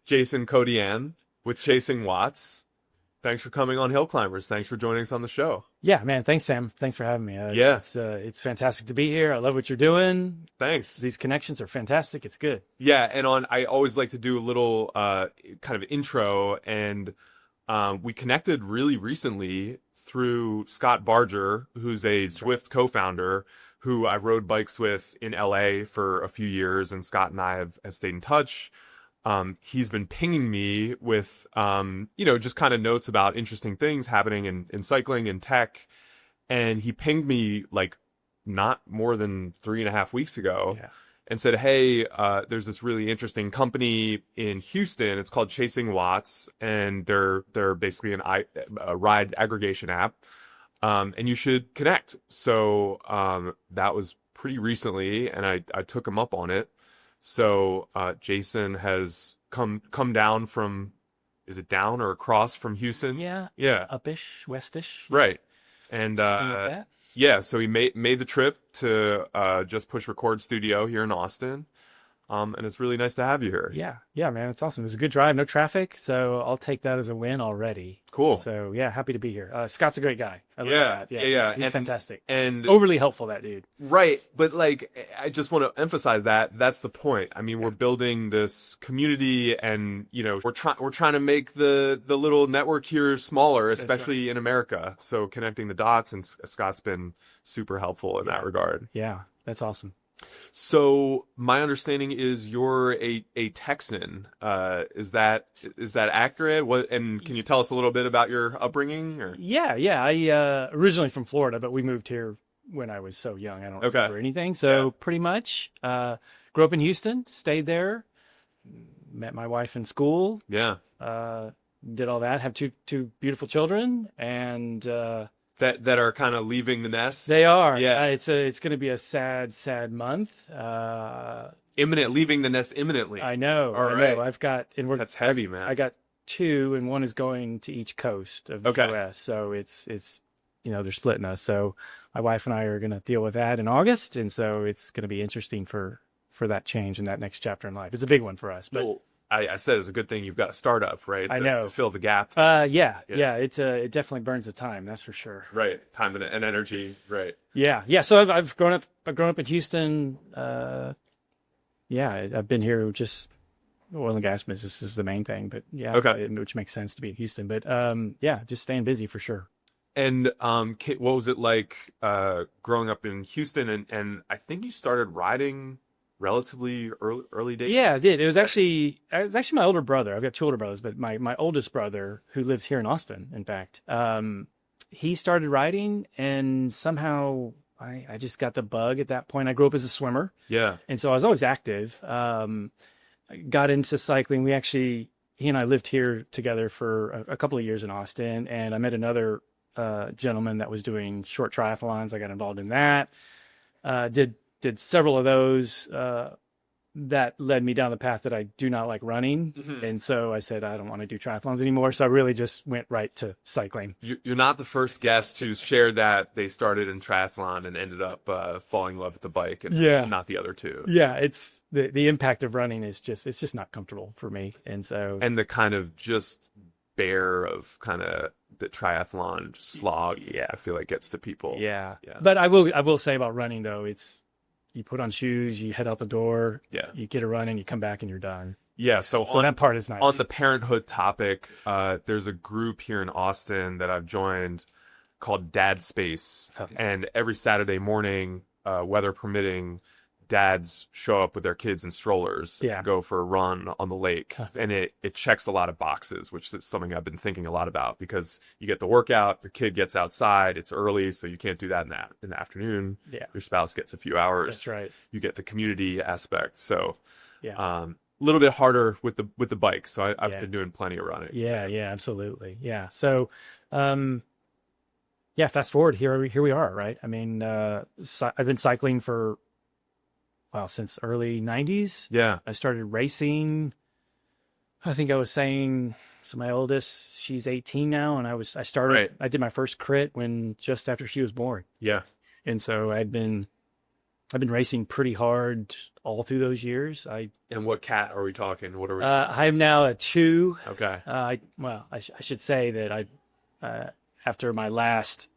Jason Codianne with Chasing Watts. Thanks for coming on Hill Climbers. Thanks for joining us on the show. Yeah, man. Thanks, Sam. Thanks for having me. Yeah. It's fantastic to be here. I love what you're doing. Thanks. These connections are fantastic. It's good. Yeah, and I always like to do a little kind of intro, and we connected really recently through Scott Barger, who's a Zwift co-founder, who I rode bikes with in LA for a few years, and Scott and I have stayed in touch. He's been pinging me with, just kind of notes about interesting things happening in cycling and tech. And he pinged me like not more than 3.5 weeks ago and said, hey, there's this really interesting company in Houston. It's called Chasing Watts, and they're basically a ride aggregation app. And you should connect. So that was pretty recently, and I took him up on it. So Jason has come down from, is it down or across from Houston? Yeah. Yeah. Upish, westish. Right. And Something like that. yeah, so he made the trip to Just Push Record Studio here in Austin. And it's really nice to have you here. Yeah, man. It's awesome. It was a good drive, no traffic. So I'll take that as a win already. Cool. So yeah, happy to be here. Scott's a great guy. I love Yeah, Scott. yeah. He's fantastic. And Overly helpful, that dude. right, but like I just want to emphasize that's the point. I mean, we're building this community, and we're trying to make the little network here smaller, especially in America. So connecting the dots, and Scott's been super helpful in that regard. Yeah, that's awesome. So my understanding is you're a Texan. Is that accurate? And can you tell us a little bit about your upbringing? Or? Yeah. I originally from Florida, but we moved here when I was so young. I don't remember anything. So pretty much grew up in Houston, stayed there, met my wife in school. Yeah. Did all that. Have two beautiful children, and that are kind of leaving the nest. they are. Yeah. It's going to be a sad month. Leaving the nest imminently. I know. All I right. know. I've got, and That's heavy, man. I got 2, and one is going to each coast of the US. So it's they're splitting us. So my wife and I are going to deal with that in August, and so it's going to be interesting for that change in that next chapter in life. It's a big one for us. But Well, I said it's a good thing you've got a startup, right? I know. To fill the gap. yeah. It definitely burns the time. That's for sure. Right. Time and energy. Right. Yeah. So I've grown up in Houston. I've been here. Just oil and gas business is the main thing, but which makes sense to be in Houston. But just staying busy for sure. And what was it like growing up in Houston? And I think you started riding relatively early days. Yeah, I did. It was actually my older brother. I've got 2 older brothers, but my oldest brother, who lives here in Austin, in fact, he started riding, and somehow I just got the bug at that point. I grew up as a swimmer. Yeah. And so I was always active. I got into cycling. He and I lived here together for a couple of years in Austin, and I met another gentleman that was doing short triathlons. I got involved in that. Did several of those that led me down the path that I do not like running. Mm-hmm. And so I said, I don't want to do triathlons anymore. So I really just went right to cycling. You're not the first guest who's shared that they started in triathlon and ended up falling in love with the bike, and not the other two. Yeah, it's the impact of running is just not comfortable for me. And the kind of just bear of kind of the triathlon slog, I feel like gets to people. Yeah. But I will say about running though, you put on shoes, you head out the door, you get a run, and you come back and you're done. Yeah, so that part is nice. On the parenthood topic, there's a group here in Austin that I've joined called Dad Space. Oh, yes. And every Saturday morning, weather permitting, dads show up with their kids in strollers and go for a run on the lake. And it checks a lot of boxes, which is something I've been thinking a lot about, because you get the workout, your kid gets outside, it's early, so you can't do that in the afternoon. Yeah. Your spouse gets a few hours. That's right. You get the community aspect. So a little bit harder with the bike. So I've been doing plenty of running. Yeah, absolutely. Yeah. So fast forward, here we are, right? I mean, I've been cycling for since early 90s. Yeah. I started racing. I think I was saying, so my oldest, she's 18 now. And I did my first crit just after she was born. Yeah. And so I'd been I've been racing pretty hard all through those years. And what cat are we talking? What are we? I'm now a 2. Okay. I should say that after my last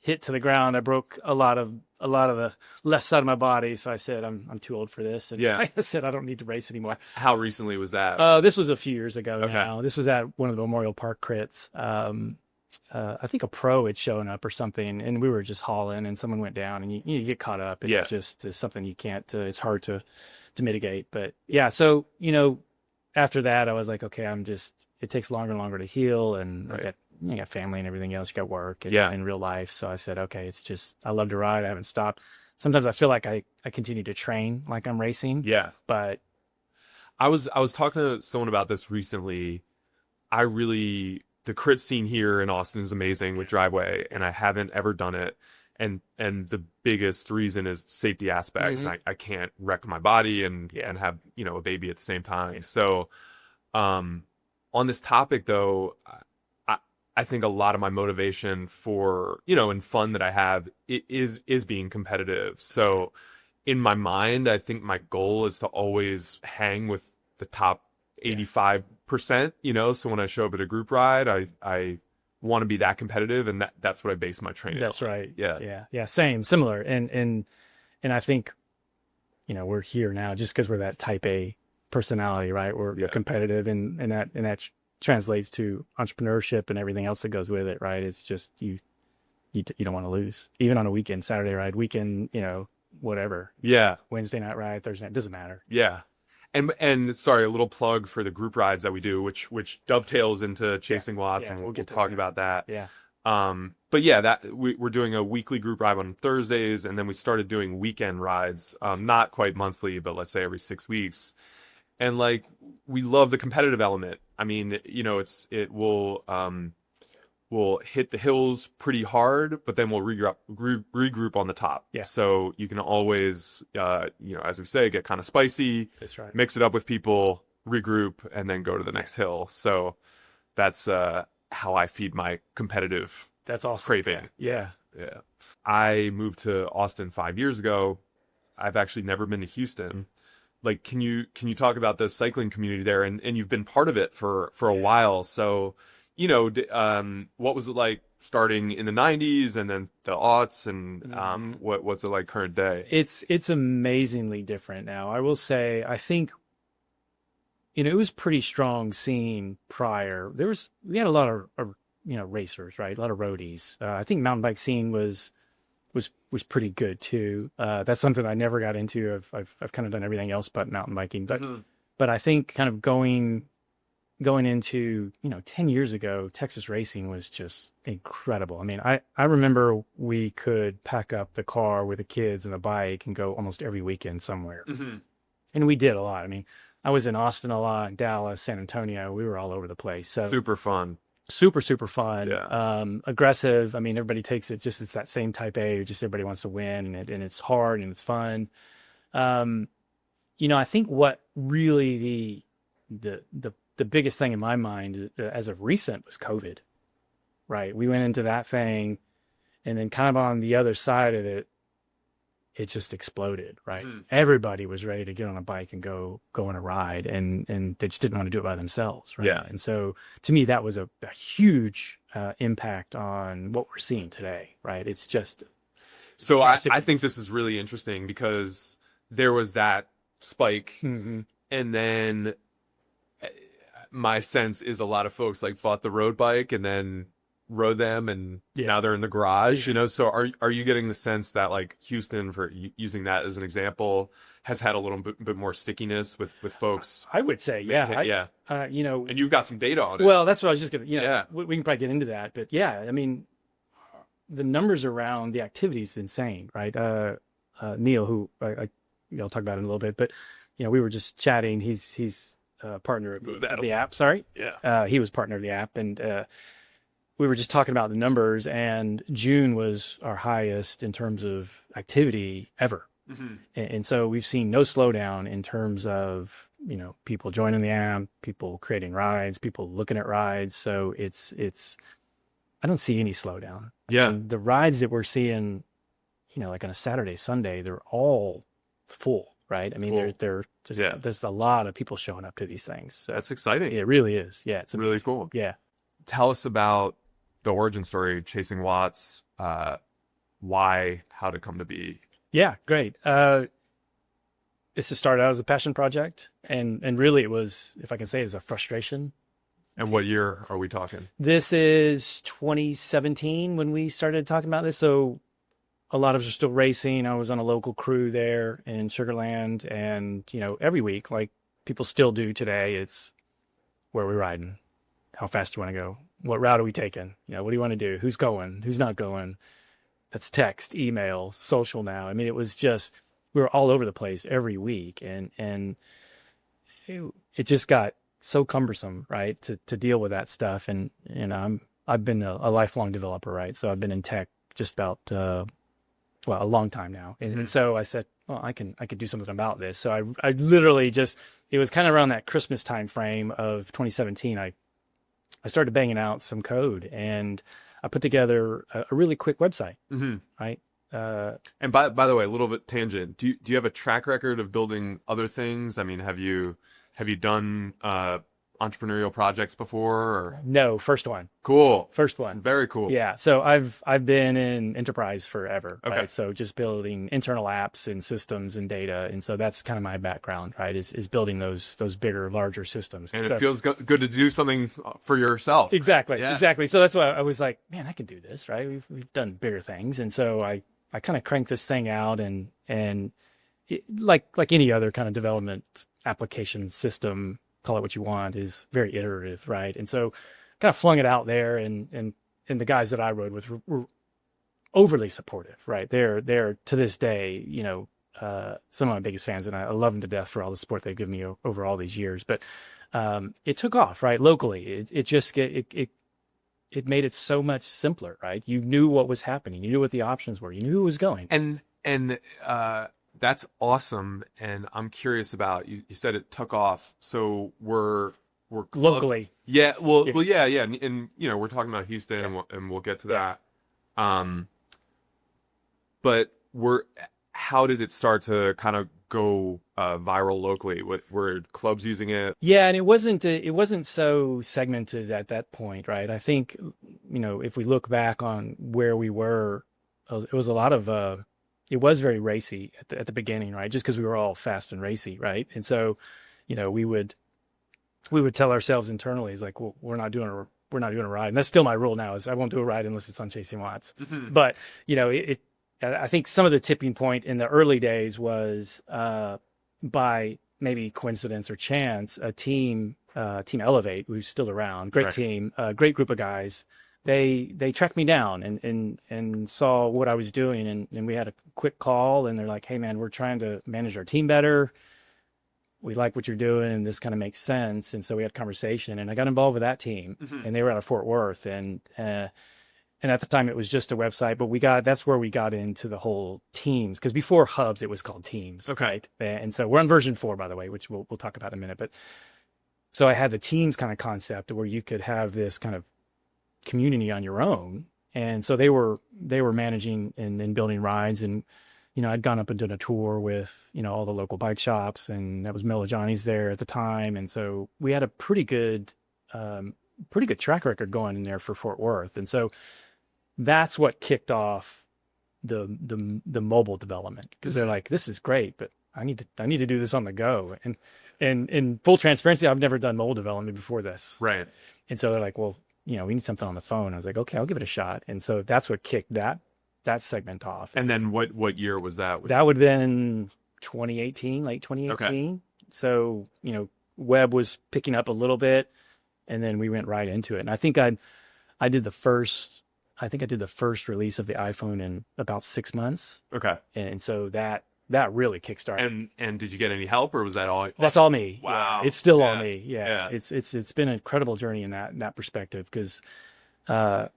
hit to the ground, I broke a lot of the left side of my body. So I said, I'm too old for this. And Yeah. I said, I don't need to race anymore. How recently was that? This was a few years ago Okay. now. This was at one of the Memorial Park crits. I think a pro had shown up or something, and we were just hauling, and someone went down, and you get caught up. Yeah. It's just something you can't. It's hard to mitigate. But yeah, so after that, I was like, okay, it takes longer and longer to heal, and Right. you got family and everything else, you got work and Yeah. in real life. So I said, okay, I love to ride. I haven't stopped. Sometimes I feel like I continue to train like I'm racing. Yeah. But I was talking to someone about this recently. The crit scene here in Austin is amazing with driveway, and I haven't ever done it. And the biggest reason is safety aspects. Mhm. I can't wreck my body and have, a baby at the same time. So, on this topic though, I think a lot of my motivation for, and fun that I have is being competitive. So in my mind, I think my goal is to always hang with the top 85%, so when I show up at a group ride, I want to be that competitive, and that's what I base my training that's on. right. Yeah. Yeah. Similar. And I think, we're here now just because we're that type A personality, right? We're competitive, and that translates to entrepreneurship and everything else that goes with it, right? It's just you don't want to lose, even on a weekend, Saturday ride, weekend, whatever. Yeah. Wednesday night ride, Thursday night, doesn't matter. Yeah. And sorry, a little plug for the group rides that we do, which dovetails into Chasing Watts, and we'll talk about that. Yeah. But yeah, that we're doing a weekly group ride on Thursdays, and then we started doing weekend rides, not quite monthly, but let's say every 6 weeks. And like, we love the competitive element. I mean, we'll hit the hills pretty hard, but then we'll regroup on the top. Yeah. So you can always, as we say, get kind of spicy. That's right. Mix it up with people, regroup, and then go to the next hill. So that's how I feed my competitive That's awesome. craving. Yeah. Yeah. I moved to Austin 5 years ago. I've actually never been to Houston. Like, can you talk about the cycling community there? And you've been part of it for a while. So, what was it like starting in the 90s and then the aughts, and what's it like current day? It's amazingly different now. I will say, I think, it was pretty strong scene prior. We had a lot of racers, right? A lot of roadies. I think mountain bike scene was pretty good too. That's something I never got into. I've kind of done everything else but mountain biking. But I think kind of going into 10 years ago, Texas racing was just incredible. I mean, I remember we could pack up the car with the kids and a bike and go almost every weekend somewhere. Mm-hmm. And we did a lot. I mean, I was in Austin a lot, Dallas, San Antonio. We were all over the place. So Super fun. super fun. Yeah. Aggressive. I mean, everybody takes it it's that same type A, just everybody wants to win, and it's hard and it's fun. I think what really the biggest thing in my mind as of recent was COVID, right? We went into that thing, and then kind of on the other side of it, it just exploded, right? Everybody was ready to get on a bike and go on a ride, and they just didn't want to do it by themselves, right? Yeah. And so to me, that was a huge impact on what we're seeing today, right? It's just so I think this is really interesting because there was that spike, and then my sense is a lot of folks like bought the road bike and then rode them, and now they're in the garage, so are you getting the sense that like Houston, for using that as an example, has had a little bit more stickiness with folks? I would say, yeah. And you've got some data on it. Well, that's what I was just gonna, we can probably get into that, but yeah, I mean, the numbers around the activity is insane, right? Neil, who I'll talk about in a little bit, but we were just chatting. He's partner of the app. Sorry. Yeah. He was partner of the app, and we were just talking about the numbers, and June was our highest in terms of activity ever. And so we've seen no slowdown in terms of, people joining the app, people creating rides, people looking at rides. So it's I don't see any slowdown. Yeah. And the rides that we're seeing, like on a Saturday, Sunday, they're all full, right? I mean, Cool. there's a lot of people showing up to these things. So That's exciting. it really is. Yeah, it's Really amazing. cool. Yeah. Tell us about the origin story, Chasing Watts, why, how to come to be. Yeah, great. This just started out as a passion project, and really it was, if I can say, is a frustration. And what year are we talking? This is 2017 when we started talking about this. So a lot of us are still racing. I was on a local crew there in Sugar Land, and every week, like people still do today, it's where are we riding? How fast do you want to go? What route are we taking? What do you want to do? Who's going? Who's not going? That's text, email, social now. I mean, it was just, we were all over the place every week, and it just got so cumbersome, right, to deal with that stuff. And I've been a lifelong developer, right? So I've been in tech just about a long time now. And so I said, well, I can do something about this. So I literally just, it was kind of around that Christmas time frame of 2017. I started banging out some code, and I put together a really quick website, right? And by the way, a little bit tangent. Do you have a track record of building other things? I mean, have you done entrepreneurial projects before? Or? No, first one. Cool. First one. Very cool. Yeah. So I've been in enterprise forever. Okay. Right? So just building internal apps and systems and data. And so that's kind of my background, right? Is building those bigger, larger systems. And so, it feels good to do something for yourself. Exactly. Yeah. Exactly. So that's why I was like, man, I can do this, right? We've done bigger things. And so I kind of cranked this thing out, and it, like any other kind of development application system, call it what you want, is very iterative, right? And so kind of flung it out there, and the guys that I rode with were overly supportive, right? They're to this day, some of my biggest fans, and I love them to death for all the support they've given me over all these years. But it took off, right? Locally, it made it so much simpler, right? You knew what was happening. You knew what the options were. You knew who was going. And that's awesome. And I'm curious about, you said it took off. So we're Locally. Yeah. Well, yeah. And we're talking about Houston, and we'll get to that. But how did it start to kind of go viral locally? Were clubs using it? Yeah, and it wasn't so segmented at that point, right? I think, if we look back on where we were, it was a lot of it was very racy at the beginning, right? Just because we were all fast and racy, right? And so, we would tell ourselves internally, is like, well, we're not doing a ride, and that's still my rule now, is I won't do a ride unless it's on Chasing Watts. Mm-hmm. But I think some of the tipping point in the early days was by maybe coincidence or chance, a team Elevate, who's still around, great Right. team, great group of guys. They tracked me down and saw what I was doing, and we had a quick call, and they're like, hey man, we're trying to manage our team better. We like what you're doing, and this kind of makes sense. And so we had a conversation, and I got involved with that team, and they were out of Fort Worth, and at the time it was just a website, but that's where we got into the whole teams, because before Hubs it was called Teams. Okay. Right? And so we're on version 4, by the way, which we'll talk about in a minute. But so I had the Teams kind of concept where you could have this kind of community on your own, and so they were managing and building rides, and I'd gone up and done a tour with all the local bike shops, and that was Mellow Johnny's there at the time, and so we had a pretty good track record going in there for Fort Worth, and so that's what kicked off the mobile development, because they're like, this is great, but I need to do this on the go, and in full transparency, I've never done mobile development before this, Right. and so they're like, well, we need something on the phone. I was like, okay, I'll give it a shot. And so that's what kicked that segment off. And then what year was that? That would have been 2018, late 2018. Okay. So, web was picking up a little bit, and then we went right into it. And I think I did the first release of the iPhone in about 6 months. Okay. And so that really kickstarted. And did you get any help, or was that all? That's all me. Wow. Yeah, it's still all me. Yeah. It's been an incredible journey in that perspective, because I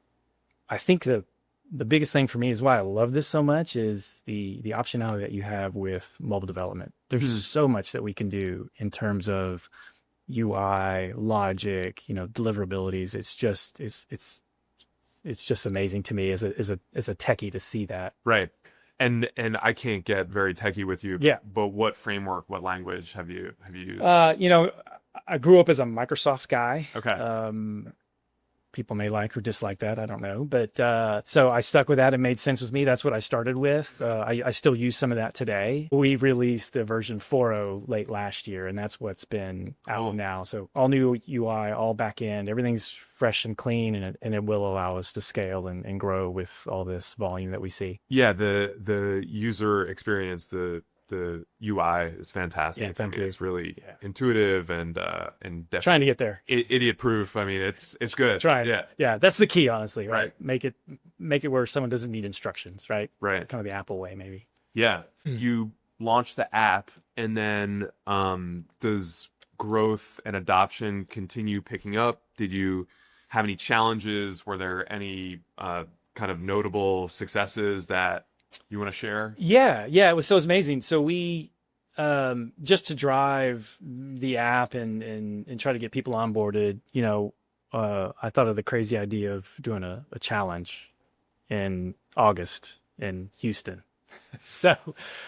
think the biggest thing for me is why I love this so much is the optionality that you have with mobile development. There's so much that we can do in terms of UI, logic, deliverabilities. It's just amazing to me as a techie to see that. Right. And I can't get very techie with you. Yeah. But what framework, what language have you used? You know, I grew up as a Microsoft guy. Okay. People may like or dislike that. I don't know. But so I stuck with that. It made sense with me. That's what I started with. I still use some of that today. We released the version 4.0 late last year, and that's what's been out now. So all new UI, all back end, everything's fresh and clean, and it will allow us to scale and grow with all this volume that we see. Yeah, the user experience, the UI is fantastic. Yeah, thank you. It's really intuitive and definitely Trying to get there. Idiot proof. I mean, it's good. Trying. Yeah, that's the key, honestly. Right. Make it where someone doesn't need instructions. Right. Right. Kind of the Apple way, maybe. Yeah. You launch the app, and then does growth and adoption continue picking up? Did you have any challenges? Were there any kind of notable successes that you want to share? Yeah, it was amazing. So we just to drive the app and try to get people onboarded, you know, I thought of the crazy idea of doing a challenge in August in Houston. So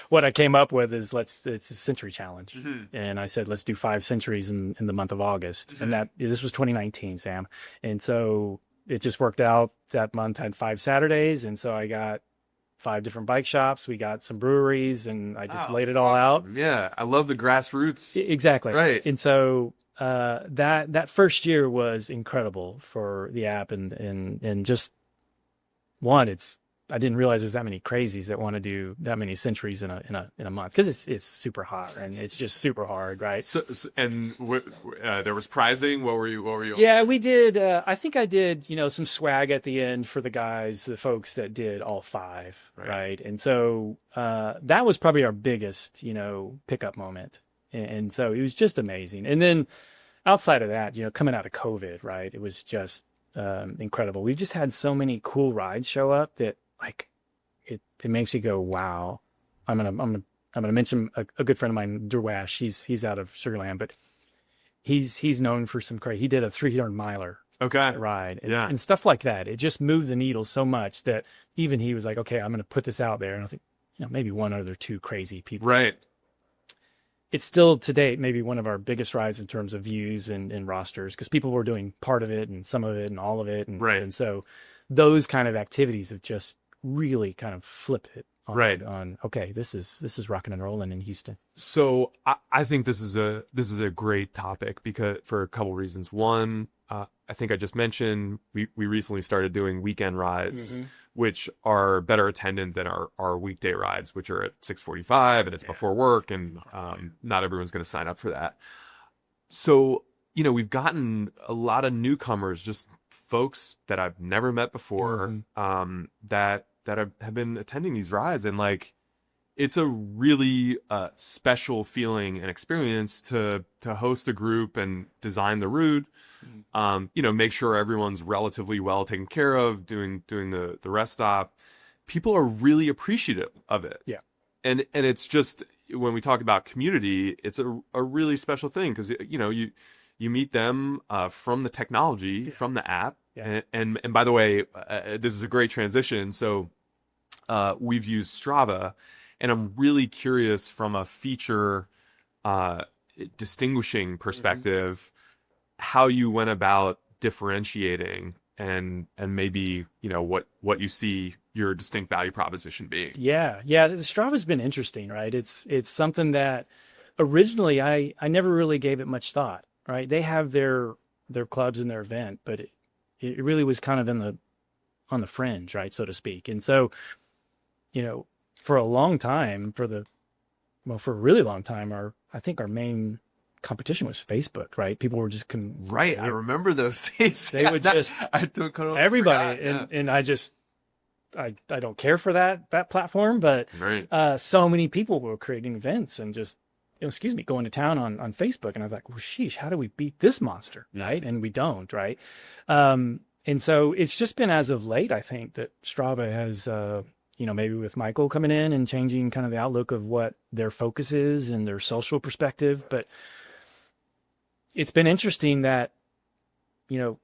what I came up with is it's a century challenge. And I said, let's do 5 centuries in the month of August. And this was 2019, Sam. And so it just worked out. That month had 5 Saturdays. And so I got 5 different bike shops. We got some breweries, and I just laid it all out. Yeah, I love the grassroots. Exactly. Right. And so that first year was incredible for the app, and just one, I didn't realize there's that many crazies that want to do that many centuries in a month, because it's super hot and it's just super hard, right? So and there was prizing. What were you? Yeah, we did. I think I did, you know, some swag at the end for the folks that did all 5, right? And so that was probably our biggest, you know, pickup moment, and so it was just amazing. And then outside of that, you know, coming out of COVID, right, it was just incredible. We've just had so many cool rides show up that, like, it makes you go, wow. I'm gonna mention a good friend of mine, Durwash. He's out of Sugar Land, but he's known for some crazy. He did a 300 miler ride, and stuff like that. It just moved the needle so much that even he was like, okay, I'm gonna put this out there. And I think, you know, maybe one other 2 crazy people. Right. It's still to date maybe one of our biggest rides in terms of views and rosters, because people were doing part of it and some of it and all of it, and so those kind of activities have just really kind of flipped it on okay, this is rocking and rolling in Houston. So I think this is a great topic, because for a couple reasons. One, I think I just mentioned we recently started doing weekend rides, which are better attended than our weekday rides, which are at 6:45 and it's before work, and not everyone's going to sign up for that. So, you know, we've gotten a lot of newcomers, just folks that I've never met before, that have been attending these rides, and like, it's a really special feeling and experience to host a group and design the route. You know, make sure everyone's relatively well taken care of, doing the rest stop. People are really appreciative of it. Yeah. And it's just, when we talk about community, it's a really special thing, because, you know, you meet them from the technology, from the app. Yeah. And by the way, this is a great transition. So we've used Strava, and I'm really curious from a feature distinguishing perspective, how you went about differentiating and maybe, you know, what you see your distinct value proposition being. Yeah. The Strava's been interesting, right? It's something that originally I never really gave it much thought, right? They have their clubs and their event, but it really was kind of on the fringe, right, so to speak. And so, you know, for a really long time, I think our main competition was Facebook, right? People were just I remember those days. They would just everybody, forgot, and I don't care for that platform, but so many people were creating events and just, going to town on Facebook, and I was like, well, sheesh, how do we beat this monster, right? And we don't, right? And so it's just been as of late, I think, that Strava has, you know, maybe with Michael coming in and changing kind of the outlook of what their focus is and their social perspective. But it's been interesting that, you know,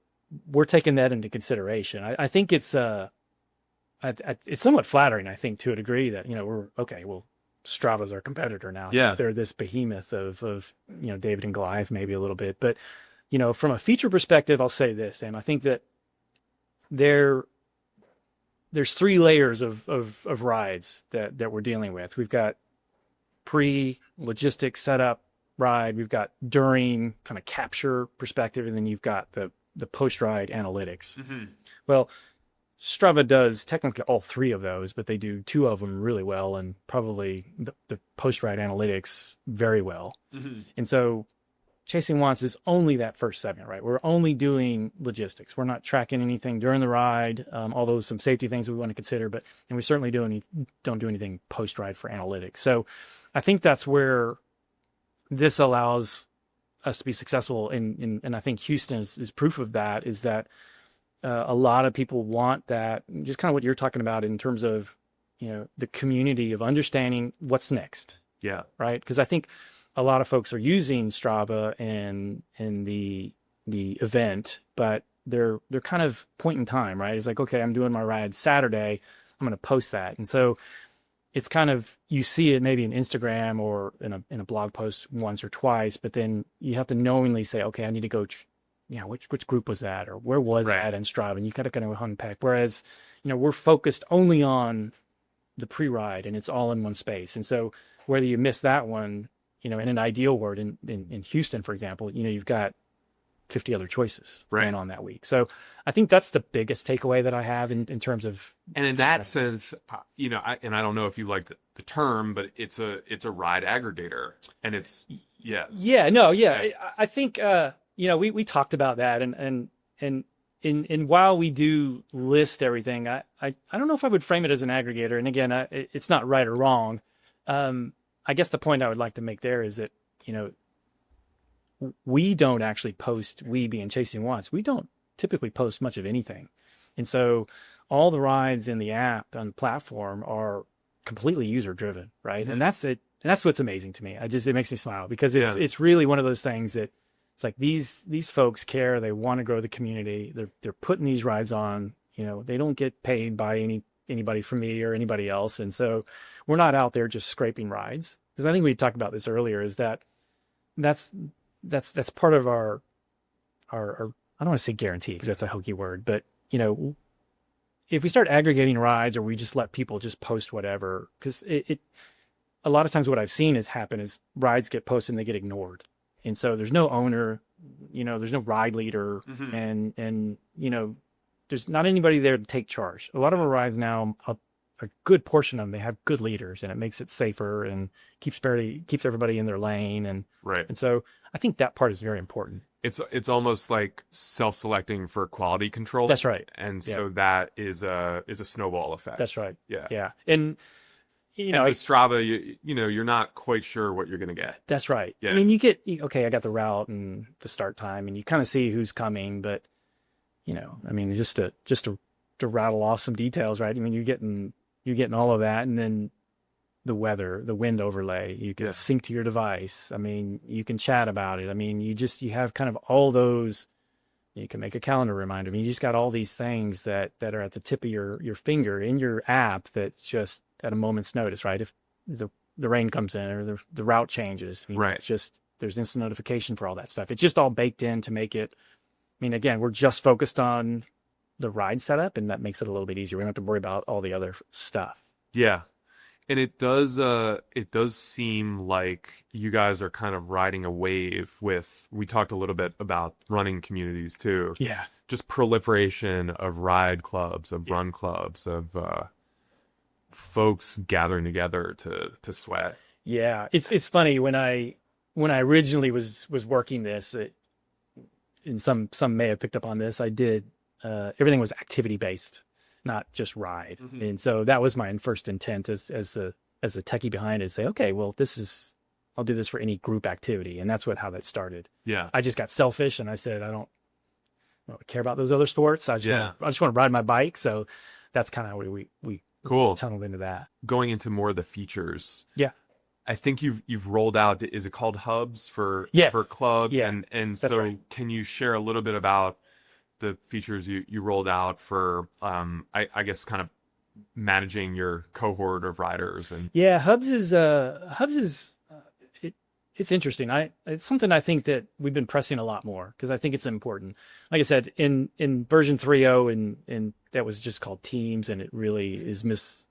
we're taking that into consideration. I think it's it's somewhat flattering, I think, to a degree that, we're okay. Well, Strava's our competitor now. Yeah. They're this behemoth of David and Goliath, maybe a little bit. But, from a feature perspective, I'll say this, Sam. I think that there's 3 layers of rides that we're dealing with. We've got pre-logistics setup ride. We've got during kind of capture perspective, and then you've got the post-ride analytics. Mm-hmm. Well, Strava does technically all 3 of those, but they do 2 of them really well, and probably the post-ride analytics very well. Mm-hmm. And so Chasing Wants is only that first segment, right? We're only doing logistics. We're not tracking anything during the ride, although some safety things that we want to consider, and we certainly don't do anything post-ride for analytics. So I think that's where this allows us to be successful, and I think Houston is proof of that, is that a lot of people want that, just kind of what you're talking about in terms of, the community of understanding what's next. Yeah. Right. Because I think a lot of folks are using Strava and the event, but they're kind of point in time, right? It's like, okay, I'm doing my ride Saturday, I'm going to post that. And so it's kind of, you see it maybe in Instagram or in a blog post once or twice, but then you have to knowingly say, okay, I need to go which group was that, or where was Right. that in Strava? And you kind of unpack. Whereas, we're focused only on the pre-ride, and it's all in one space. And so whether you miss that one, in an ideal world, in Houston, for example, you've got 50 other choices Right. going on that week. So I think that's the biggest takeaway that I have in terms of. And in that sense, I don't know if you like the term, but it's a ride aggregator, and it's I think we talked about that, and while we do list everything, I don't know if I would frame it as an aggregator. And again, it's not right or wrong. I guess the point I would like to make there is that, we don't actually post, we being Chasing Wants, we don't typically post much of anything. And so all the rides in the app on the platform are completely user driven, right? Mm-hmm. And that's it. And that's what's amazing to me. It makes me smile, because it's really one of those things that it's like these folks care. They want to grow the community. They're putting these rides on, they don't get paid by anybody from me or anybody else. And so we're not out there just scraping rides. Because I think we talked about this earlier, is that's part of our I don't want to say guarantee, because that's a hokey word, but if we start aggregating rides, or we just let people just post whatever, because it a lot of times what I've seen happen is rides get posted and they get ignored. And so there's no owner, there's no ride leader, Mm-hmm. and there's not anybody there to take charge. A lot of our rides now, a good portion of them, they have good leaders, and it makes it safer and keeps everybody in their lane. And Right. and so I think that part is very important. It's almost like self-selecting for quality control. That's right. And so that is a snowball effect. That's right. Yeah. Yeah. And And with Strava, you're not quite sure what you're going to get. that's right. Yeah. I mean, I got the route and the start time, and you kind of see who's coming, but I mean, just to rattle off some details, right? I mean, you're getting all of that, and then the weather, the wind overlay, you can sync to your device. I mean, you can chat about it. I mean, you have kind of all those. You can make a calendar reminder. I mean, you just got all these things that are at the tip of your finger in your app, that's just at a moment's notice, right? If the rain comes in, or the route changes, I mean, Right. it's just, there's instant notification for all that stuff. It's just all baked in to make it. I mean, again, we're just focused on the ride setup, and that makes it a little bit easier. We don't have to worry about all the other stuff. Yeah. And it does seem like you guys are kind of riding a wave with, we talked a little bit about running communities too. Yeah. Just proliferation of ride clubs, of run clubs, of folks gathering together to sweat. Yeah. It's funny, when I originally was working this, and some may have picked up on this, I did everything was activity based, not just ride. Mm-hmm. And so that was my first intent as the techie behind it, say, okay, well, I'll do this for any group activity. And that's how that started. Yeah. I just got selfish, and I said, I don't care about those other sports. I just want to ride my bike. So that's kind of how we Cool. tunneled into that. Going into more of the features. Yeah. I think you've rolled out, is it called hubs for club? Yeah, And that's so right. Can you share a little bit about the features you rolled out for, I guess, kind of managing your cohort of riders and Yeah, Hubs is it's interesting. It's something I think that we've been pressing a lot more because I think it's important. Like I said, in version 3.0 and that was just called Teams, and it really is it's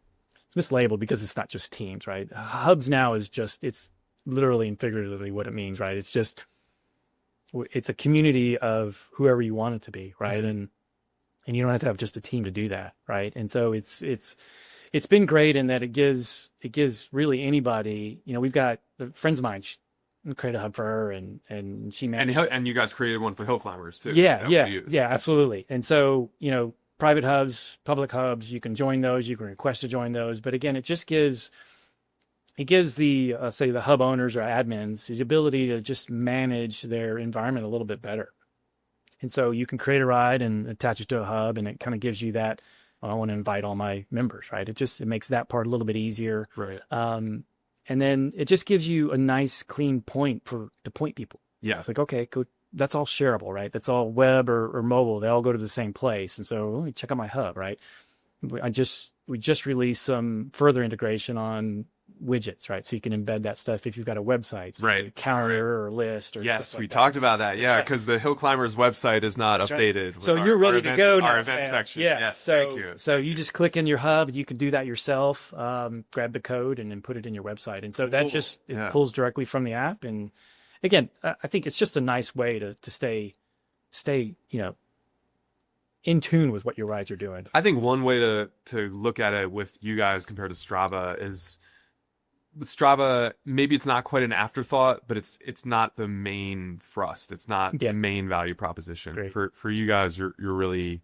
mislabeled because it's not just Teams, right? Hubs now is just, it's literally and figuratively what it means, right? It's a community of whoever you want it to be, right? And you don't have to have just a team to do that, right? And so it's been great in that it gives really anybody, we've got friends of mine, create a hub for her, and she managed. And you guys created one for hill climbers too. Yeah, absolutely. And so, private hubs, public hubs, you can join those, you can request to join those. But again, it just gives the, say the hub owners or admins the ability to just manage their environment a little bit better. And so you can create a ride and attach it to a hub, and it kind of gives you that, well, I want to invite all my members, right? It makes that part a little bit easier. Right. And then it just gives you a nice clean point to point people. Yeah. It's like, okay, go. That's all shareable, right? That's all web or mobile. They all go to the same place. And so let me check out my hub, right? We just released some further integration on widgets, right? So you can embed that stuff if you've got a website, so right? A calendar or list or yes, stuff like we that. talked about that. Yeah, because the Hill Climbers website is not updated. Right. So you're ready to go now. Our event section. Yeah. So thank you. So you just click in your hub. You can do that yourself. Grab the code and then put it in your website. And so that just it pulls directly from the app. And again, I think it's just a nice way to stay in tune with what your rides are doing. I think one way to look at it with you guys compared to Strava is, with Strava, maybe it's not quite an afterthought, but it's not the main thrust. It's not the main value proposition. Great. For you guys. You're really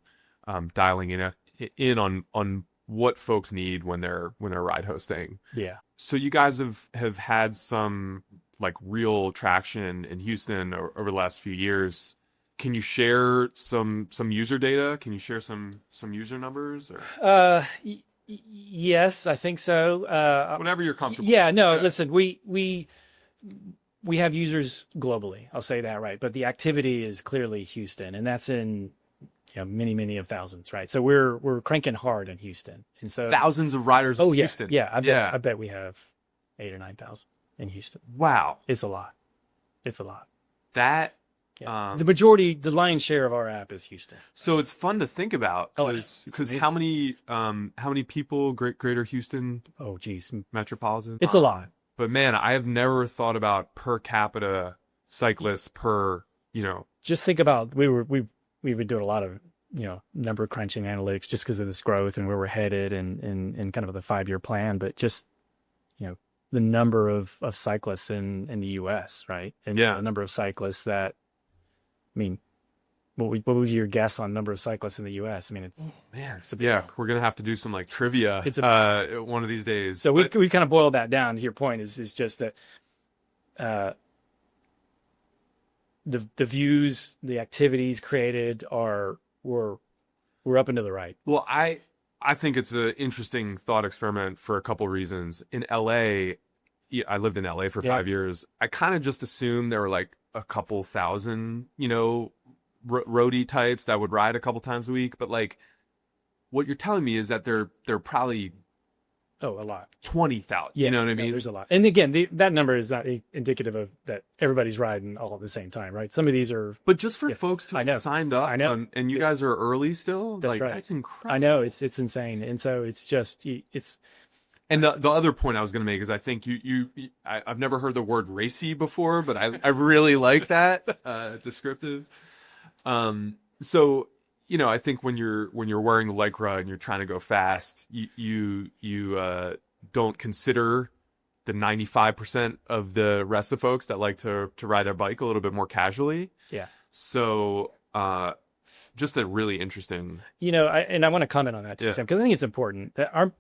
dialing in on what folks need when they're ride hosting. Yeah. So you guys have had some like real traction in Houston over the last few years. Can you share some user data? Can you share some user numbers? Or? Yes, I think so. Whenever you're comfortable. Yeah, no, listen, we have users globally. I'll say that, right? But the activity is clearly Houston, and that's in many of thousands, right? So we're cranking hard in Houston, and so thousands of riders in Houston. Yeah, I bet we have 8,000 or 9,000 in Houston. Wow, it's a lot. That. Yeah. The lion's share of our app is Houston. So it's fun to think about because how many people Greater Houston? Oh, geez, metropolitan. It's a lot. But man, I have never thought about per capita cyclists per. Just think about we've been doing a lot of number crunching analytics just because of this growth and where we're headed and kind of the 5-year plan, but just the number of cyclists in the U.S. right, and the number of cyclists that. I mean, what was your guess on number of cyclists in the U.S.? I mean, it's a big deal. We're gonna have to do some like trivia one of these days. So we've kind of boiled that down. To your point is just that the views, the activities created were up and to the right. Well, I think it's an interesting thought experiment for a couple reasons. In LA, I lived in LA for 5 years. I kind of just assumed there were like a couple thousand, roadie types that would ride a couple times a week. But like, what you're telling me is that they're probably a lot, 20,000. You know what I mean? There's a lot, and again, that number is not indicative of that everybody's riding all at the same time, right? Some of these are, but just for folks to have signed up, and you guys are early still. That's right. That's incredible. I know it's insane, and so it's just And the other point I was going to make is I think I've never heard the word racy before, but I really like that descriptive. So I think when you're wearing the Lycra and you're trying to go fast, you don't consider the 95% of the rest of folks that like to ride their bike a little bit more casually. Yeah. So just a really interesting. I want to comment on that too, Sam, because I think it's important that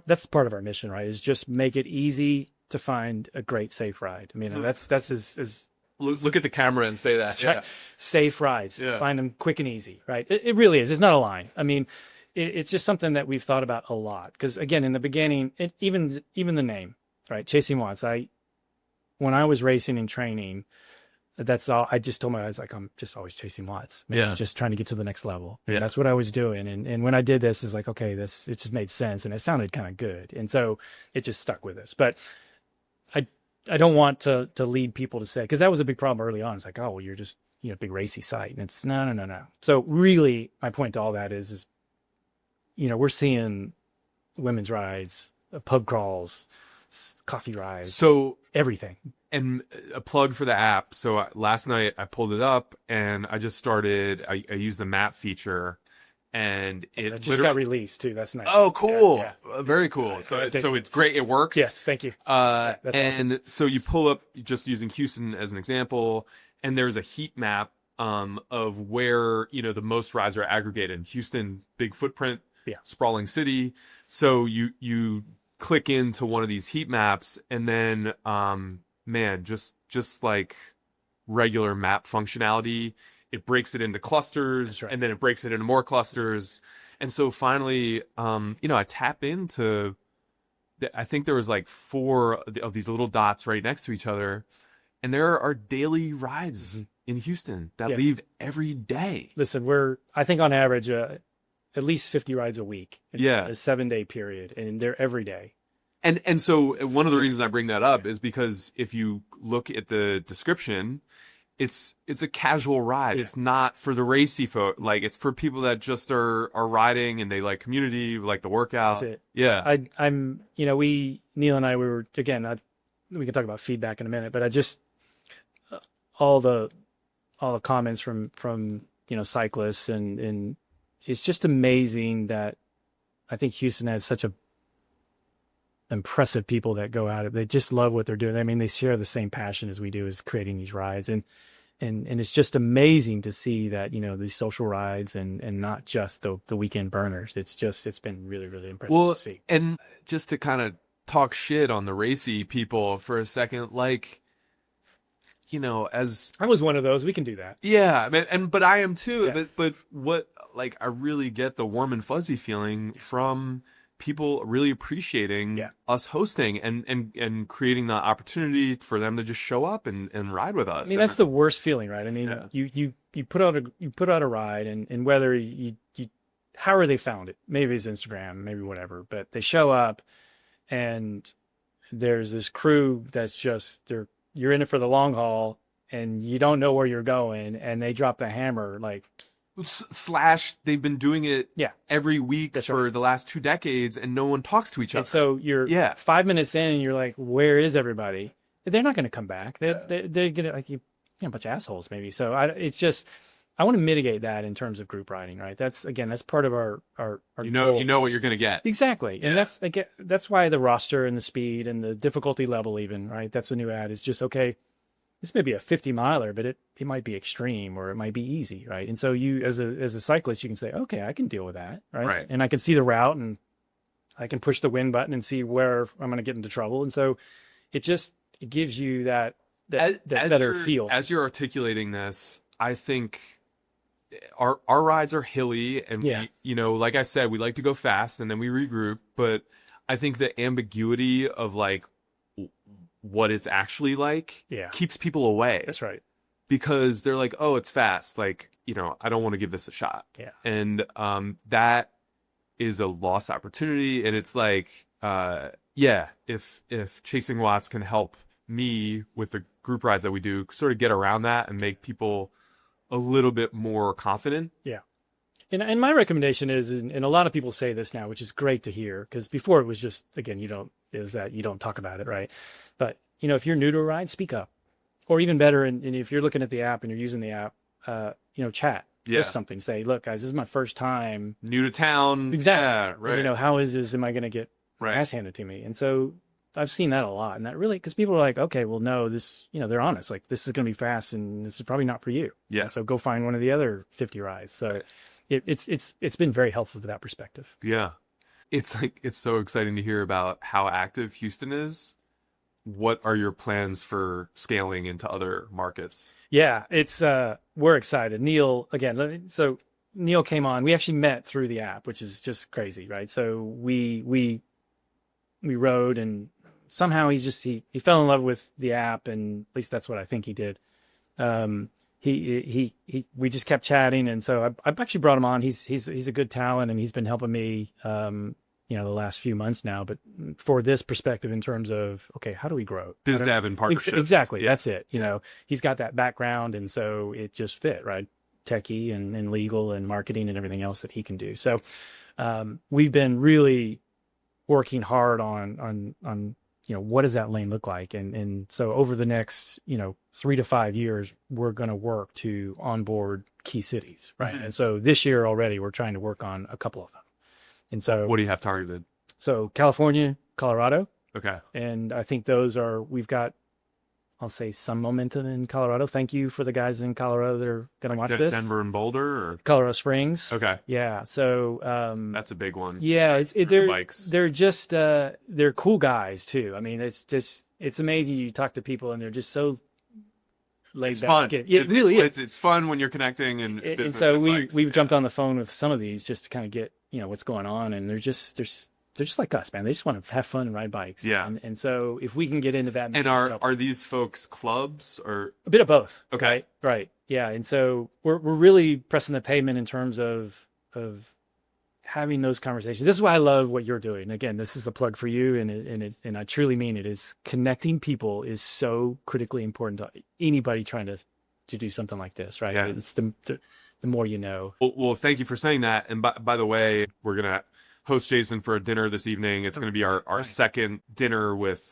that's part of our mission, right? Is just make it easy to find a great, safe ride. I mean, that's as look at the camera and say that. Right. Safe rides, find them quick and easy, right? It really is. It's not a line. I mean, it's just something that we've thought about a lot. Because again, in the beginning, even the name, right? Chasing Watts. When I was racing and training, that's all. I just told my, I was like, I'm just always chasing watts, man, Yeah. just trying to get to the next level. And Yeah. that's what I was doing. And when I did this, it's like, okay, it just made sense and it sounded kind of good. And so it just stuck with us. But I don't want to lead people to say, because that was a big problem early on. It's like, oh, well, you're just, big racy site. And it's no. So really my point to all that is, we're seeing women's rides, pub crawls, coffee rides, So, everything. and a plug for the app. So last night I pulled it up and I just started, I used the map feature and it Just got released too. That's nice. Oh, cool. Yeah. Very cool. So it's great. It works. Yes. Thank you. And That's awesome. so you pull up, just using Houston as an example, and there's a heat map of where, the most rides are aggregated. Houston, big footprint, sprawling city. So you click into one of these heat maps and then, man, just like regular map functionality, it breaks it into clusters, right. and then it breaks it into more clusters. And so finally, I tap into, I think there was like 4 of these little dots right next to each other. And there are daily rides in Houston that leave every day. Listen, I think on average, at least 50 rides a week. In Yeah. a 7-day period, and they're every day. And so one of the reasons I bring that up is because if you look at the description, it's a casual ride. Yeah. It's not for the racy folk. Like, it's for people that just are riding and they like community, like the workout. That's it. Yeah. Neil and I, we were, again, we can talk about feedback in a minute, but I just, all the comments from cyclists and it's just amazing that I think Houston has such a impressive people that go out. They just love what they're doing. I mean, they share the same passion as we do, as creating these rides. And it's just amazing to see that, these social rides and not just the weekend burners. It's been really, really impressive to see. And just to kind of talk shit on the racy people for a second, like, as I was one of those. We can do that. yeah, but I am too. Yeah. But what, like, I really get the warm and fuzzy feeling from people really appreciating us hosting and creating the opportunity for them to just show up and ride with us. I mean, that's the worst feeling, right? I mean, you put out a ride, and whether you however they found it, maybe it's Instagram, maybe whatever, but they show up and there's this crew that's just, you're in it for the long haul and you don't know where you're going, and they drop the hammer like, / they've been doing it every week for the last 2 decades and no one talks to each other. And so you're 5 minutes in and you're like, where is everybody? They're not going to come back. They're going to, like, a bunch of assholes maybe. So I want to mitigate that in terms of group riding, right? That's part of our goal. You know what you're going to get. Exactly. And that's why the roster and the speed and the difficulty level, even, right? That's a new ad. Is just, okay, this may be a 50 miler, but it might be extreme or it might be easy, right? And so you, as a cyclist, you can say, okay, I can deal with that, right? And I can see the route and I can push the win button and see where I'm going to get into trouble. And so it gives you that better feel. As you're articulating this, I think our rides are hilly, and we, like I said, we like to go fast and then we regroup. But I think the ambiguity of, like, what it's actually like keeps people away. That's right. Because they're like, oh, it's fast. Like, I don't want to give this a shot. Yeah. And that is a lost opportunity. And it's like, if Chasing Watts can help me with the group rides that we do, sort of get around that and make people a little bit more confident. Yeah. And my recommendation is, and a lot of people say this now, which is great to hear, because before it was just, again, you don't talk about it, right? But, if you're new to a ride, speak up. Or even better, and if you're looking at the app and you're using the app, chat. Post something. Say, look, guys, this is my first time. New to town. Exactly. Yeah, right. How is this? Am I going to get ass handed to me? And so I've seen that a lot. And that really, because people are like, okay, well, no, this, they're honest. Like, this is going to be fast and this is probably not for you. Yeah. So go find one of the other 50 rides. So it's been very helpful from that perspective. Yeah. It's so exciting to hear about how active Houston is. What are your plans for scaling into other markets? Yeah, we're excited. Neil, again, so Neil came on. We actually met through the app, which is just crazy, right? So we rode, and somehow he fell in love with the app, and at least that's what I think he did. We just kept chatting, and so I've actually brought him on. He's a good talent, and he's been helping me, the last few months now. But for this perspective, in terms of, okay, how do we grow? Biz dev and partnerships. Exactly, Yeah. that's it. He's got that background, and so it just fit, right? Techie and legal and marketing and everything else that he can do. So we've been really working hard on what does that lane look like, and so over the next 3 to 5 years we're going to work to onboard key cities, right? And so this year already we're trying to work on a couple of them. And so What do you have targeted? So California, Colorado, Okay. and I think we've got, I'll say, some momentum in Colorado. Thank you for the guys in Colorado that are going to watch this. Denver and Boulder, or Colorado Springs. okay, Yeah. So that's a big one. yeah, For bikes. they're just they're cool guys too. I mean, it's amazing. You talk to people and they're just so laid It's back. fun. It really is. It's fun when you're connecting and business. And so and bikes. we've jumped on the phone with some of these just to kind of get what's going on, and they're just like us, man. They just want to have fun and ride bikes. Yeah. And so if we can get into that, And are these folks clubs or a bit of both? okay? Right. Yeah. And so we're really pressing the pavement in terms of having those conversations. This is why I love what you're doing. Again, this is a plug for you, and I truly mean it. Is connecting people is so critically important to anybody trying to do something like this, right? Yeah. It's the more you know. Well, thank you for saying that. And by the way, we're gonna host Jason for a dinner this evening. It's gonna be our Nice. second dinner with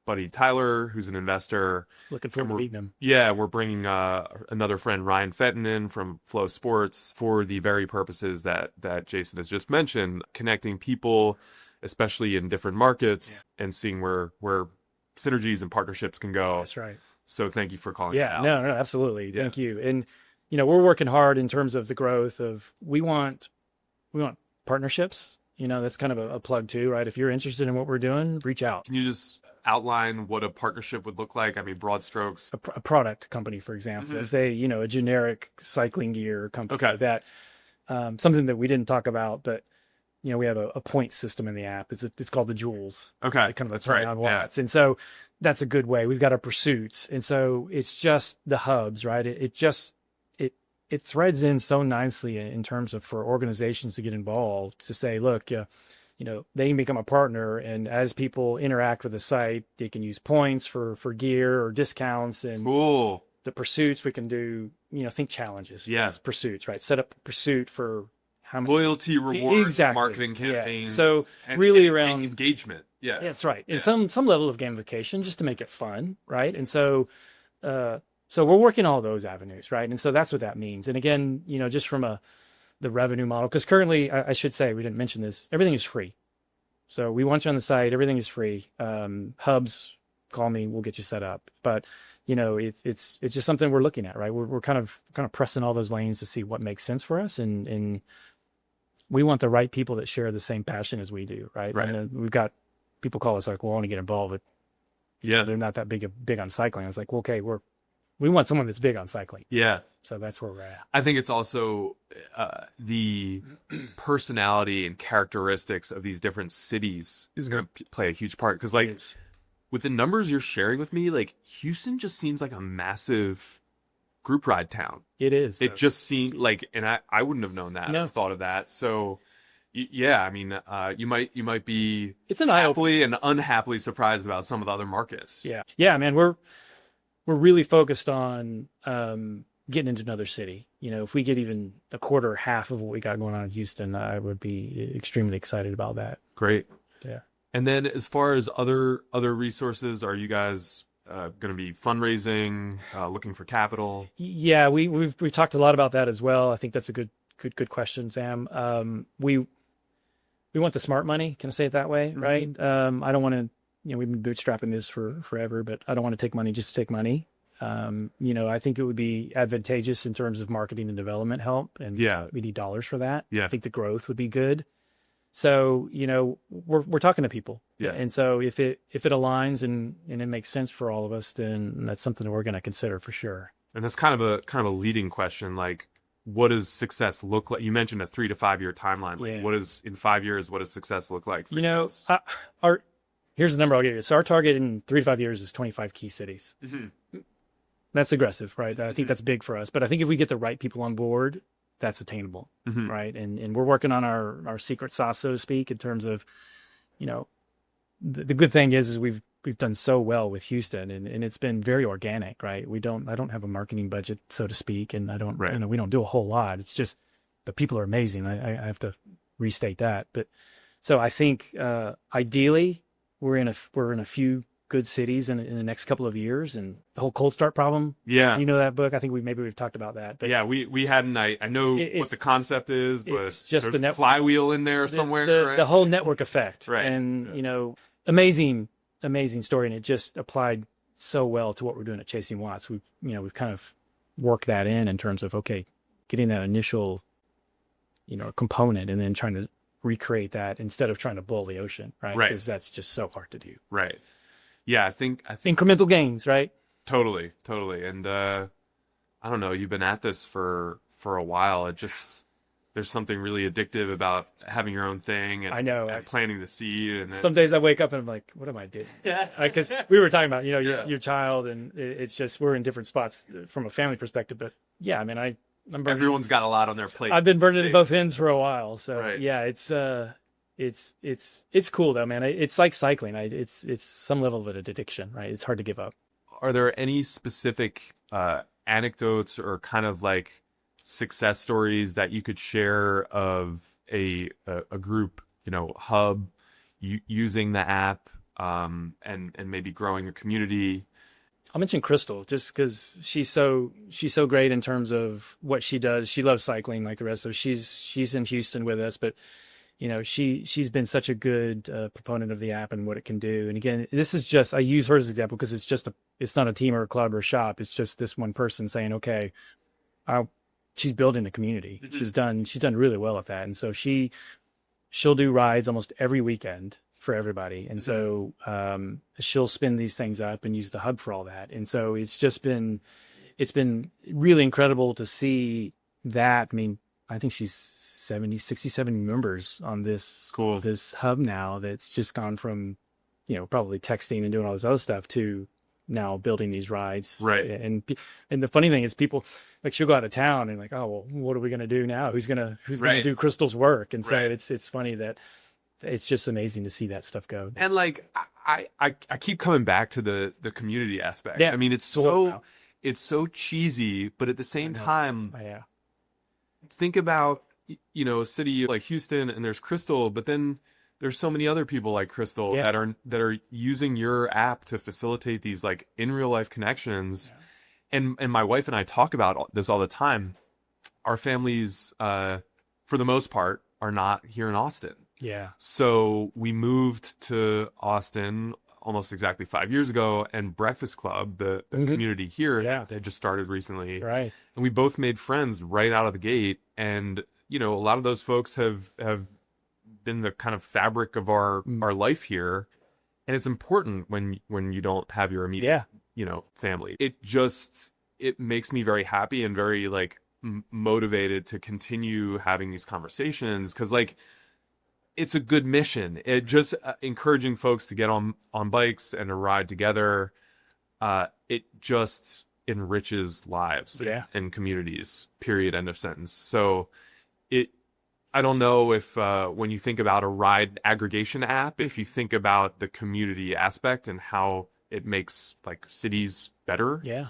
buddy Tyler, who's an investor. Looking forward to meeting them. Yeah, we're bringing another friend, Ryan Fenton, in from Flow Sports for the very purposes that Jason has just mentioned, connecting people, especially in different markets, and seeing where synergies and partnerships can go. That's right. So thank you for calling Yeah, that out. no, absolutely. Yeah. Thank you. And we're working hard in terms of the growth of we want partnerships. That's kind of a plug too, right? If you're interested in what we're doing, reach out. Can you just outline what a partnership would look like? I mean, broad strokes. A product company, for example, if they, a generic cycling gear company, Okay. that something that we didn't talk about, but we have a point system in the app. It's called the Jewels. Okay, Kind of that's a play right. on Yeah. watts. And so that's a good way. We've got our pursuits, and so it's just the hubs, right? It threads in so nicely in terms of for organizations to get involved, to say, look, they can become a partner, and as people interact with the site, they can use points for gear or discounts, and Cool. the pursuits we can do, think challenges. Yeah. Pursuits, right? Set up a pursuit for how many. Loyalty, rewards, Exactly. marketing Yeah. campaigns. So and really and around- engagement. Yeah. Yeah, that's right. And Yeah. some level of gamification just to make it fun, right? And so so we're working all those avenues, right? And so that's what that means. And again, just from the revenue model, because currently, I should say, we didn't mention this, everything is free. So we want you on the site, everything is free. Hubs, call me, we'll get you set up. But it's just something we're looking at, right? We're kind of pressing all those lanes to see what makes sense for us, and we want the right people that share the same passion as we do, right? Right. And we've got people call us like, "Well, I want to get involved," but Yeah. they're not that big on cycling. I was like, "Well, okay, we want someone that's big on cycling." Yeah. So that's where we're at. I think it's also the personality and characteristics of these different cities is going to play a huge part. Because, like, It's- with the numbers you're sharing with me, like, Houston just seems like a massive group ride town. It is. It just seemed like, and I wouldn't have known that, No. or thought of that. So, yeah, I mean, you might be It's an eye opener. happily and unhappily surprised about some of the other markets. Yeah, man. We're really focused on getting into another city. If we get even a quarter or half of what we got going on in Houston, I would be extremely excited about that. Great. Yeah. And then as far as other resources, are you guys going to be fundraising, looking for capital? Yeah, we've talked a lot about that as well. I think that's a good question, Sam. We want the smart money. Can I say it that way? Mhm. Right. I don't want to. We've been bootstrapping this for forever, but I don't want to take money just to take money. I think it would be advantageous in terms of marketing and development help, and Yeah. we need dollars for that. Yeah. I think the growth would be good. So, we're talking to people. Yeah. And so if it aligns and it makes sense for all of us, then that's something that we're going to consider for sure. And that's kind of a leading question. Like, what does success look like? You mentioned a 3 to 5 year timeline. Like, Yeah. what is in 5 years? What does success look like? For You know, guys? here's the number I'll give you. So our target in 3 to 5 years is 25 key cities. Mhm. That's aggressive, right? I think that's big for us. But I think if we get the right people on board, that's attainable, Mhm. right? And we're working on our secret sauce, so to speak, in terms of, you know, the good thing is we've done so well with Houston, and it's been very organic, right? I don't have a marketing budget, so to speak, and I don't, Right. you know, we don't do a whole lot. It's just the people are amazing. I have to restate that. But so I think ideally we're in a few good cities in the next couple of years, and the whole cold start problem. Yeah. You know that book? I think we've talked about that. But Yeah, we hadn't. I know what it's the concept is, but it's just there's the a flywheel in there the, somewhere, right? the whole network effect, Right. and Yeah. you know, amazing story, and it just applied so well to what we're doing at Chasing Watts. We've kind of worked that in terms of, okay, getting that initial, you know, component, and then trying to recreate that instead of trying to boil the ocean, right? Right. Because that's just so hard to do. Right. Yeah, I think Incremental gains, right? totally. And I don't know, you've been at this for a while. There's something really addictive about having your own thing and, I know. and planting the seed. And Some days I wake up and I'm like, what am I doing? yeah, Because we were talking about, you know, Yeah. your child, and it's just, we're in different spots from a family perspective. But yeah, I mean, I'm burning, everyone's got a lot on their plate. I've been burning these at both days. ends for a while. So Right. yeah, it's cool though, man. It's like cycling. It's some level of an addiction, right? It's hard to give up. Are there any specific anecdotes or kind of like success stories that you could share of a group, you know, hub using the app and maybe growing a community? I'll mention Crystal just because she's so great in terms of what she does. She loves cycling like the rest of us. She's in Houston with us, but you know, she's been such a good proponent of the app and what it can do. And again, this is just, I use her as an example because it's not a team or a club or a shop. It's just this one person saying, okay, she's building a community. Mhm. She's done really well at that. And so she'll do rides almost every weekend for everybody. And so she'll spin these things up and use the hub for all that. And so it's been really incredible to see that. I mean, I think she's 67 members on this Cool. this hub now, that's just gone from, you know, probably texting and doing all this other stuff to now building these rides. Right. And the funny thing is, people, like, she'll go out of town and like, oh, well, what are we going to do now? Who's going to Right. do Crystal's work? And so Right. it's funny that it's just amazing to see that stuff go. And like I keep coming back to the community aspect. Yeah. I mean, Wow. it's so cheesy, but at the same I know. time, Yeah. think about, you know, a city like Houston, and there's Crystal, but then there's so many other people like Crystal Yeah. that are using your app to facilitate these like in real life connections. And my wife and I talk about this all the time. Our families, for the most part, are not here in Austin. Yeah. So we moved to Austin almost exactly 5 years ago, and Breakfast Club, the Mhm. community here, Yeah. had just started recently. Right. And we both made friends right out of the gate. And, you know, a lot of those folks have been the kind of fabric of our life here. And it's important when you don't have your immediate, Yeah. you know, family. It makes me very happy and very like motivated to continue having these conversations, because like it's a good mission. It just encouraging folks to get on bikes and to ride together. It just enriches lives Yeah. and communities, period, end of sentence. So I don't know if when you think about a ride aggregation app, if you think about the community aspect and how it makes like cities better, Yeah.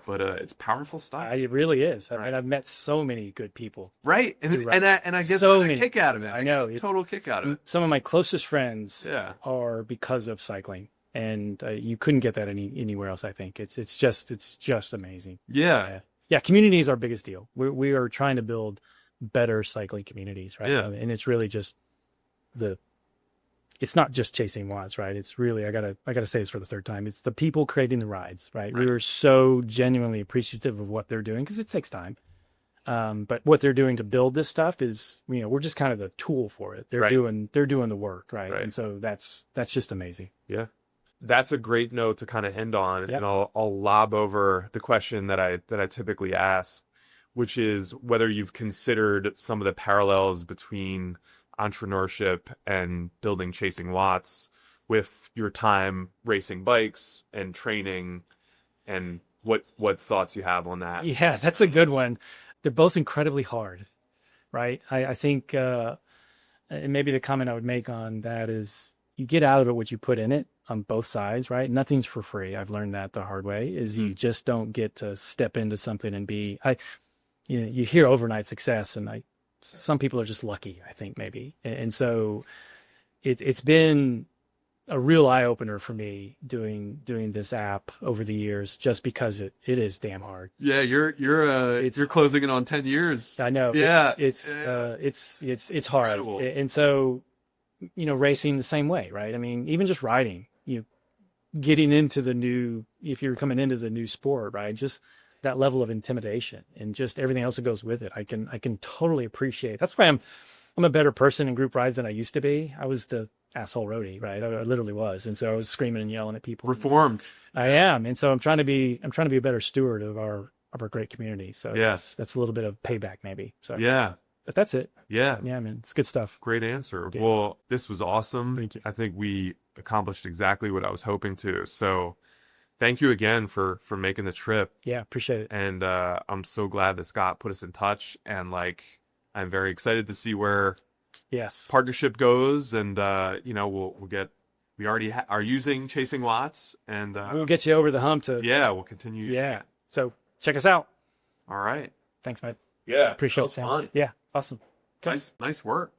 but it's powerful stuff. It really is. I Right. mean, I've met so many good people. Right. And You're right. I get So such a many. kick out of it. I know. Get a It's- total kick out of it. Some of my closest friends Yeah. are because of cycling, and you couldn't get that anywhere else. I think it's just amazing. Yeah. Yeah. Community is our biggest deal. We are trying to build better cycling communities, right? Yeah. And it's really just it's not just Chasing Watts, right? It's really, I gotta say this for the third time, it's the people creating the rides, right? Right. We are so genuinely appreciative of what they're doing, because it takes time. But what they're doing to build this stuff is, you know, we're just kind of the tool for it. They're Right. doing the work, right? Right. And so that's just amazing. Yeah. That's a great note to kind of end on. Yep. And I'll lob over the question that I typically ask, which is whether you've considered some of the parallels between entrepreneurship and building Chasing Watts with your time racing bikes and training and what thoughts you have on that. Yeah, that's a good one. They're both incredibly hard, right? I think, and maybe the comment I would make on that is you get out of it what you put in it on both sides, right? Nothing's for free. I've learned that the hard way is you just don't get to step into something and you hear overnight success, and some people are just lucky, I think maybe. And so it's been a real eye opener for me doing this app over the years, just because it is damn hard. Yeah, you're closing in on 10 years. I know. Yeah. It's hard. Incredible. And so, racing the same way, right? I mean, even just riding, getting into if you're coming into the new sport, right? Just that level of intimidation and just everything else that goes with it. I can totally appreciate. That's why I'm a better person in group rides than I used to be. I was the asshole roadie, right? I literally was. And so I was screaming and yelling at people. Reformed. I am. And so I'm trying to be a better steward of our great community. So Yes. that's a little bit of payback maybe. So Yeah. but that's it. Yeah. Yeah, man, it's good stuff. Great answer. Yeah. Well, this was awesome. Thank you. I think we accomplished exactly what I was hoping to. So thank you again for making the trip. Yeah, appreciate it. And I'm so glad that Scott put us in touch. And I'm very excited to see where Yes. partnership goes. And we already are using Chasing Watts. And We'll get you over the hump to yeah, we'll continue using yeah. it. So check us out. All right. Thanks, man. Yeah. Appreciate that it, was Sam. fun. Yeah, awesome. Okay. Nice work.